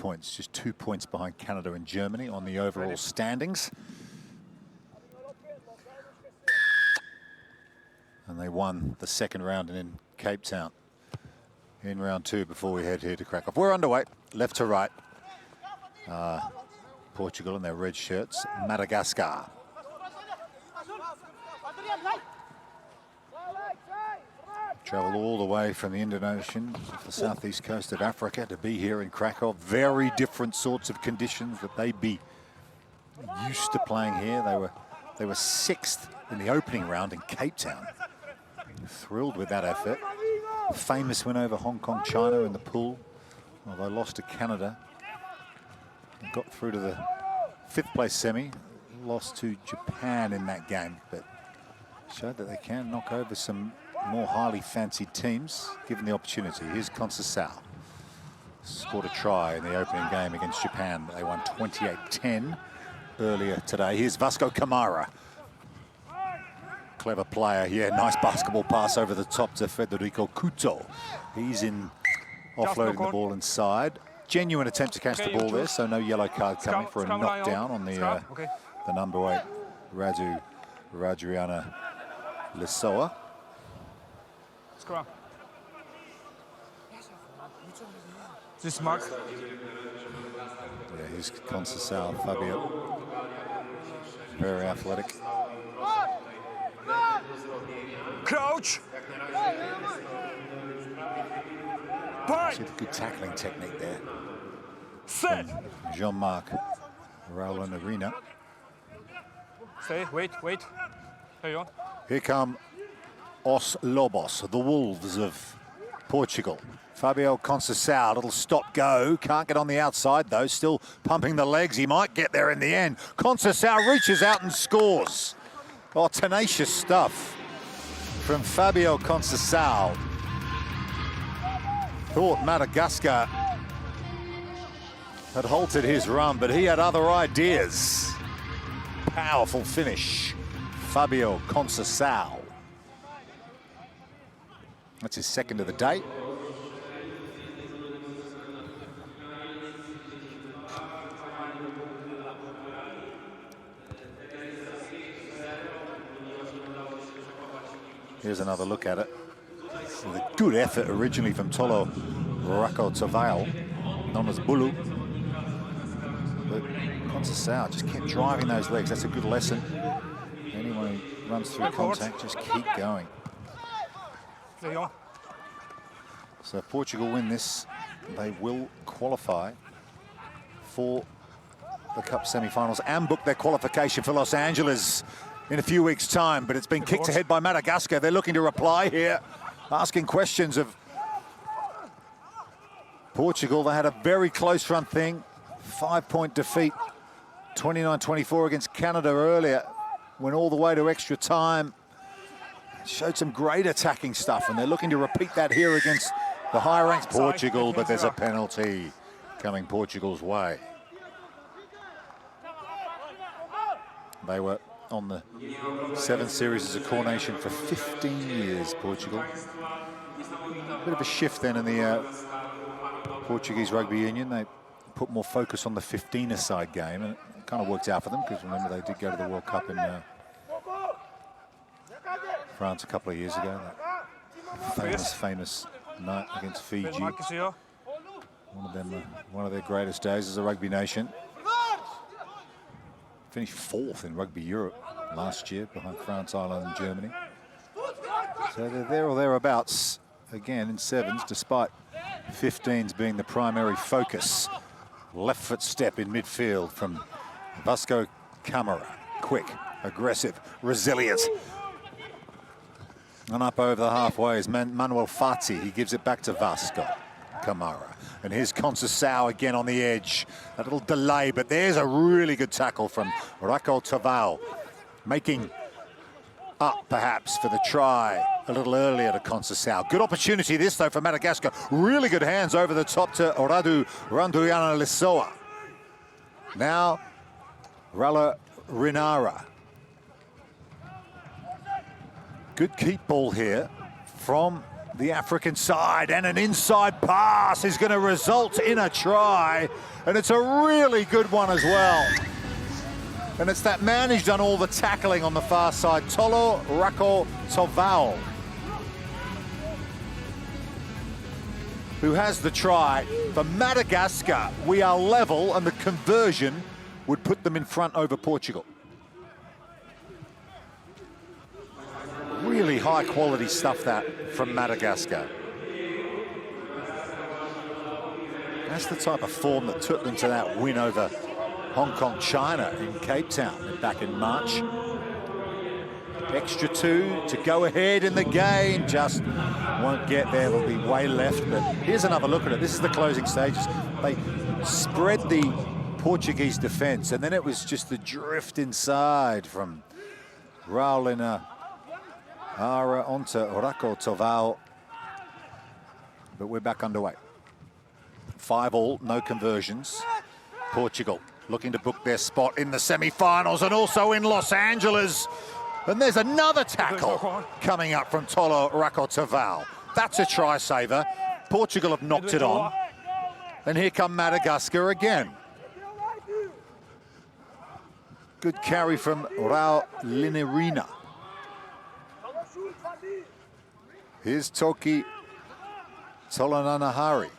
points, just 2 points behind Canada and Germany on the overall standings. And they won the second round in Cape Town in round 2 before we head here to Krakow. We're underway, left to right. Portugal in their red shirts, Madagascar. Travel all the way from the Indian Ocean to the southeast coast of Africa to be here in Krakow. Very different sorts of conditions that they'd be used to playing here. They were 6th in the opening round in Cape Town. Thrilled with that effort. Famous win over Hong Kong, China in the pool. Well, they lost to Canada. Got through to the 5th place semi. Lost to Japan in that game, but showed that they can knock over some more highly fancied teams given the opportunity. Here's Conceição. Scored a try in the opening game against Japan. They won 28-10 earlier today. Here's Vasco Camara. Clever player. Yeah, nice basketball pass over the top to Federico Couto. He's in offloading the ball inside. Genuine attempt to catch the ball there, so no yellow card coming for a knockdown on the number 8, Radriana Lissoa. Scrum. This mark. Yeah, here's Conceição, Fabio. Very athletic. Crouch. See the good tackling technique there. Set. Jean-Marc Raulin-Arena. Stay, wait. Here you go. Here come Os Lobos, the Wolves of Portugal. Fabio Conceição, little stop-go. Can't get on the outside, though. Still pumping the legs. He might get there in the end. Conceição reaches out and scores. Oh, tenacious stuff from Fabio Conceição. Thought Madagascar had halted his run, but he had other ideas. Powerful finish. Fabio Conceição. That's his second of the day. Here's another look at it. With a good effort originally from Tolo Rakotovail, known as Bulu. But Conceição just kept driving those legs. That's a good lesson. Anyone who runs through contact, just keep going. There you go. So if Portugal win this, they will qualify for the Cup semi-finals and book their qualification for Los Angeles in a few weeks' time. But it's been kicked ahead by Madagascar. They're looking to reply here, asking questions of Portugal. They had a very close run thing. 5-point defeat, 29-24 against Canada earlier. Went all the way to extra time. Showed some great attacking stuff, and they're looking to repeat that here against the high-ranked Portugal, but there's a penalty coming Portugal's way. They were on the 7th series as a coronation for 15 years, Portugal. Bit of a shift then in the Portuguese Rugby Union. They put more focus on the 15-a-side game, and it kind of worked out for them, because remember they did go to the World Cup in France a couple of years ago. That famous night against Fiji. One of their greatest days as a rugby nation. Finished 4th in Rugby Europe last year, behind France, Ireland and Germany. So they're there or thereabouts again in 7s, despite 15s being the primary focus. Left foot step in midfield from Vasco Camara. Quick, aggressive, resilient. And up over the halfway is Manuel Fati. He gives it back to Vasco Camara. And here's Conceição again on the edge. A little delay, but there's a really good tackle from Rakotovail, making up perhaps for the try a little earlier to Conceição. Good opportunity this though for Madagascar. Really good hands over the top to Radriana Lissoa. Now Rala Rinara. Good keep ball here from the African side, and an inside pass is going to result in a try, and it's a really good one as well. And it's that man who's done all the tackling on the far side, Tolo Rako Tovao, who has the try. For Madagascar, we are level, and the conversion would put them in front over Portugal. Really high quality stuff that from Madagascar. That's the type of form that took them to that win over Hong Kong, China in Cape Town back in March. Extra 2 to go ahead in the game, just won't get there, there'll be way left, but here's another look at it. This is the closing stages. They spread the Portuguese defense, and then it was just the drift inside from Raulina Ara onto Rako Tovao, but we're back underway. 5-all, no conversions. Portugal looking to book their spot in the semi-finals and also in Los Angeles. And there's another tackle coming up from Tolo Rako Tovao. That's a try saver. Portugal have knocked it on. And here come Madagascar again. Good carry from Rao Linerina. Here's Toki Tolonanahari.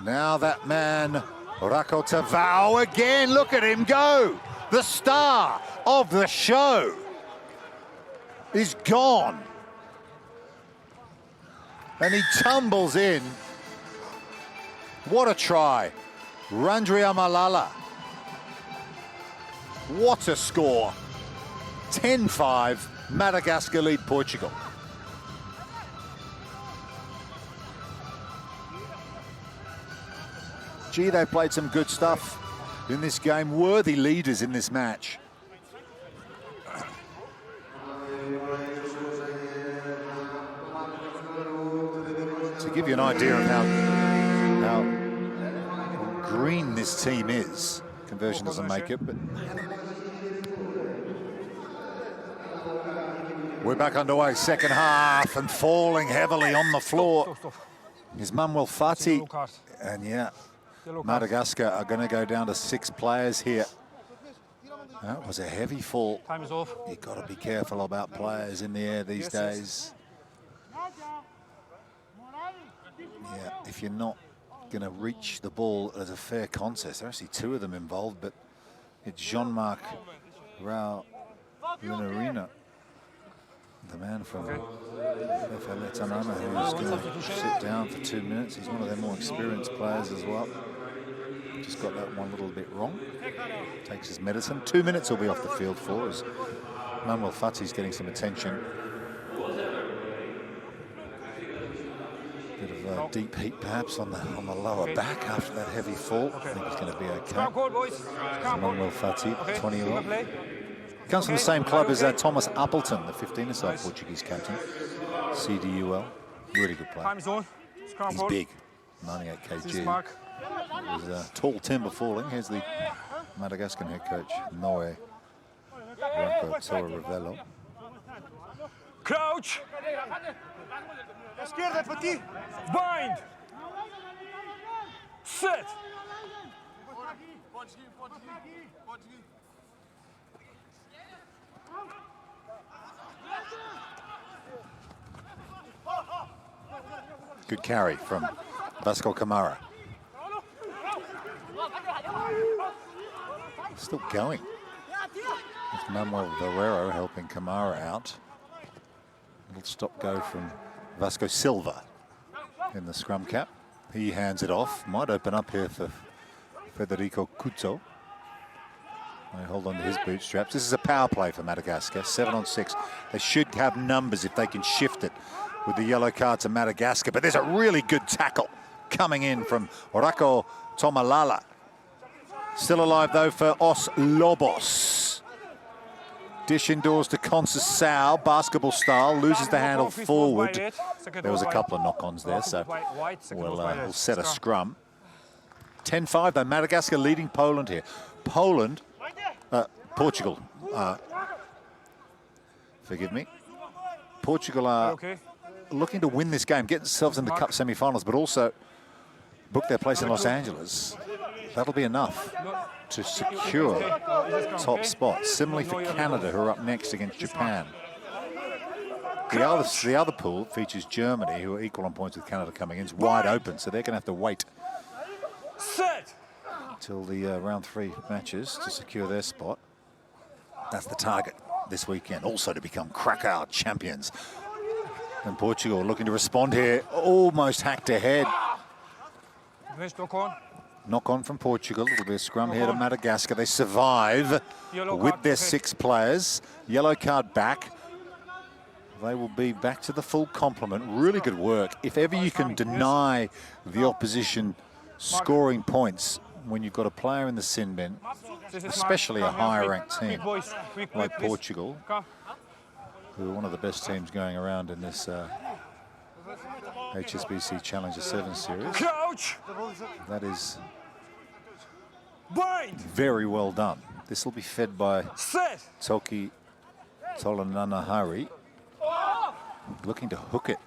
Now that man, Rako Tovao again. Look at him go. The star of the show is gone. And he tumbles in. What a try. Randria Malala. What a score. 10-5, Madagascar lead Portugal. Gee, they played some good stuff in this game. Worthy leaders in this match. To give you an idea of how green this team is, conversion doesn't make it, but we're back underway, second half, and falling heavily on the floor is Manuel Fati, and yeah, Madagascar are going to go down to 6 players here. That was a heavy fall. Time is off. You've got to be careful about players in the air these days. Yeah, if you're not going to reach the ball as a fair contest, there are actually 2 of them involved, but it's Jean-Marc Rao Linerina, the man from Letanana, who's going to sit down for 2 minutes. He's one of their more experienced players as well. Just got that one little bit wrong. Takes his medicine. 2 minutes he'll be off the field for, as Manuel Fati's getting some attention. Bit of deep heat perhaps on the lower back after that heavy fall. I think he's going to be okay. Manuel Fati, 20-year-old. Comes from the same club as Thomas Appleton, the 15-year-old Portuguese captain. CDUL. Really good player. He's big, 98 kg. It was tall timber falling. Here's the Madagascar head coach, Noe Rako Torrevello. Crouch. Bind. Set. Good carry from Vasco Camara. Still going. With Manuel Valero helping Camara out. Little stop go from Vasco Silva in the scrum cap. He hands it off. Might open up here for Federico Couto. They hold on to his bootstraps. This is a power play for Madagascar, 7-on-6. They should have numbers if they can shift it with the yellow card to Madagascar. But there's a really good tackle coming in from Rako Tomalala. Still alive though for Os Lobos. Dish indoors to Conceição, basketball style, loses the handle forward. There was a couple of knock-ons there, so we'll set a scrum. 10-5 though, Madagascar leading Poland here. Portugal, forgive me. Portugal are looking to win this game, get themselves in the Cup semi-finals, but also book their place in Los Angeles. That'll be enough to secure top spots. Similarly for Canada, who are up next against Japan. The other pool features Germany, who are equal on points with Canada coming in. It's wide open, so they're going to have to wait till the round 3 matches to secure their spot. That's the target this weekend, also to become Krakow champions. And Portugal looking to respond here, almost hacked ahead. Knock on from Portugal. It'll be a scrum here to Madagascar. They survive with their 6 players. Yellow card back. They will be back to the full complement. Really good work. If ever you can deny the opposition scoring points when you've got a player in the sin bin, especially a higher ranked team like Portugal, who are one of the best teams going around in this HSBC Challenger 7 series. That is very well done. This will be fed by Toki Tolananahari, looking to hook it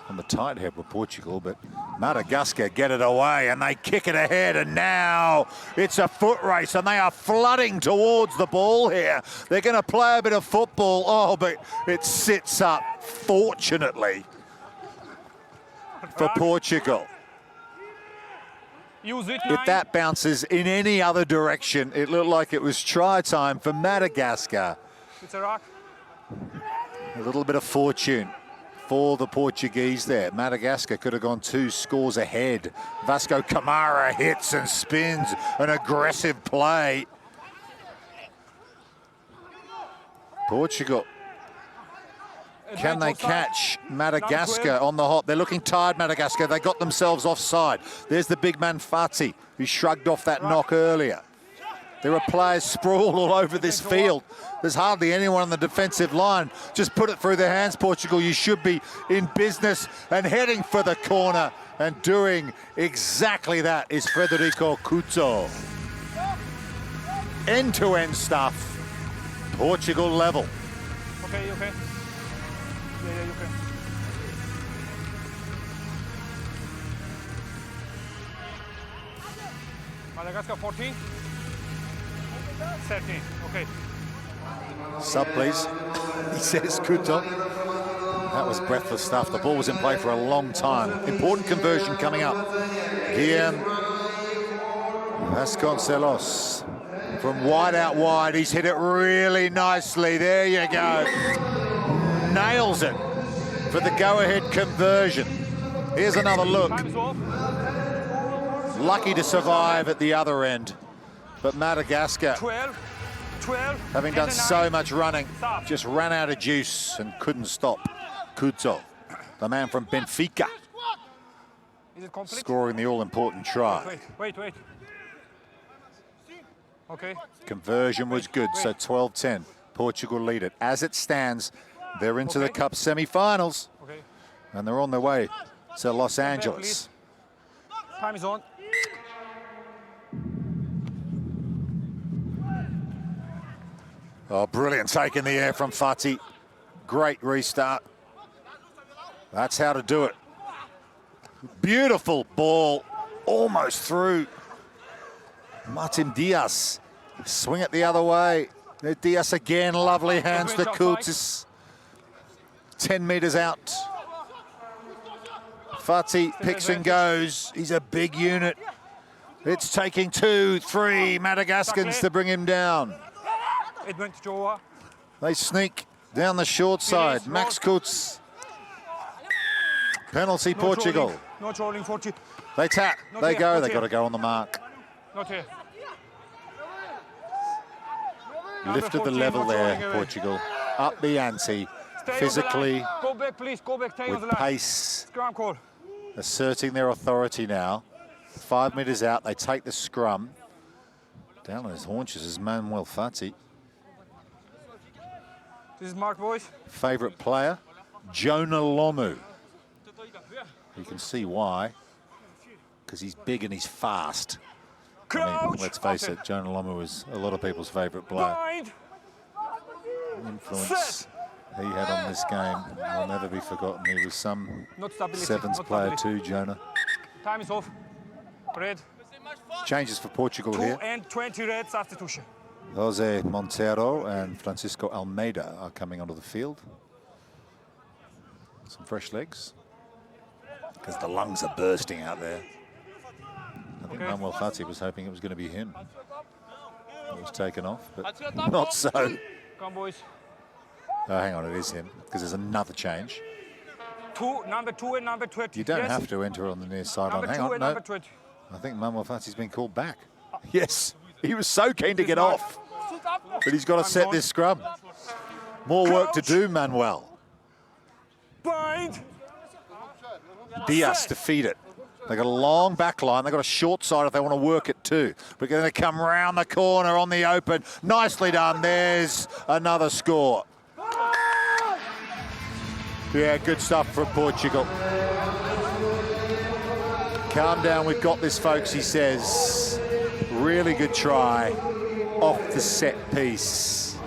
on the tight head with Portugal, but Madagascar get it away and they kick it ahead, and now it's a foot race and they are flooding towards the ball here. They're going to play a bit of football. Oh, but it sits up, fortunately, for Portugal. If that bounces in any other direction, it looked like it was try time for Madagascar. A little bit of fortune for the Portuguese there. Madagascar could have gone 2 scores ahead. Vasco Camara hits and spins, an aggressive play. Portugal, can they catch Madagascar on the hop? They're looking tired, Madagascar. They got themselves offside. There's the big man Fati, who shrugged off that knock earlier. There are players sprawled all over this field. There's hardly anyone on the defensive line. Just put it through their hands, Portugal. You should be in business and heading for the corner. And doing exactly that is Federico Couto. End-to-end stuff. Portugal level. Okay, okay. Yeah, you okay. Madagascar 14. 13, okay. Sub, please, he says, Couto. That was breathless stuff. The ball was in play for a long time. Important conversion coming up. Guillaume Vasconcelos from wide out wide. He's hit it really nicely. There you go. Nails it for the go-ahead conversion. Here's another look. Lucky to survive at the other end. But Madagascar, 12, having done so much running, just ran out of juice and couldn't stop. Couto, the man from Benfica, scoring the all-important try. Wait. Okay. Conversion was good, so 12-10. Portugal lead it. As it stands, they're into the Cup semi-finals, and they're on their way to Los Angeles. Time is on. Oh, brilliant take in the air from Fati. Great restart. That's how to do it. Beautiful ball, almost through. Martin Diaz, swing it the other way. Diaz again, lovely hands to Coutis. 10 meters out. Fati picks and goes. He's a big unit. It's taking 2, 3 Madagascans to bring him down. They sneak down the short side. Max Couts. Penalty, Portugal. No trolling, 40. They tap, they go, they got to go on the mark. Not here. Lifted the level there, Portugal. Up the ante, physically, go back, please. Go back. with pace, asserting their authority now. 5 meters out, they take the scrum. Down on his haunches is Manuel Fati. This is Mark, boys. Favourite player, Jonah Lomu. You can see why, because he's big and he's fast. I mean, let's face it, Jonah Lomu is a lot of people's favourite player. Influence he had on this game will never be forgotten. He was some Not stability. sevens not player stability. too, Jonah. Time is off. Red. Changes for Portugal 2 here. and 20 red substitution. Jose Montero and Francisco Almeida are coming onto the field. Some fresh legs. Because the lungs are bursting out there. I think Manuel Fati was hoping it was going to be him. It was taken off, but not so. Come, boys. Oh, hang on, it is him, because there's another change. Number 2 and number 20. You don't yes. have to enter on the near sideline. Number Hang 2 on, and no. number 20. I think Manuel Fati's been called back. Yes, he was so keen to get off. But he's got to set this scrum. More work to do, Manuel. Bind. Diaz to feed it. They've got a long back line. They've got a short side if they want to work it too. We're going to come round the corner on the open. Nicely done. There's another score. Yeah, good stuff from Portugal. Calm down, we've got this, folks, he says. Really good try off the set piece.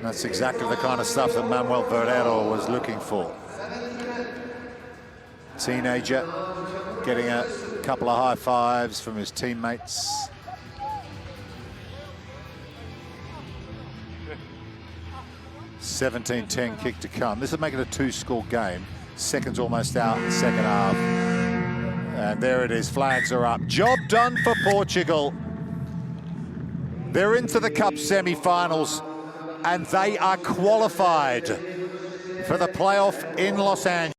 That's exactly the kind of stuff that Manuel Verdero was looking for. Teenager getting a couple of high fives from his teammates. (17-10) kick to come. This will make it a 2-score game. Seconds almost out in the second half. And there it is, flags are up. Job done for Portugal. They're into the Cup semi-finals and they are qualified for the playoff in Los Angeles.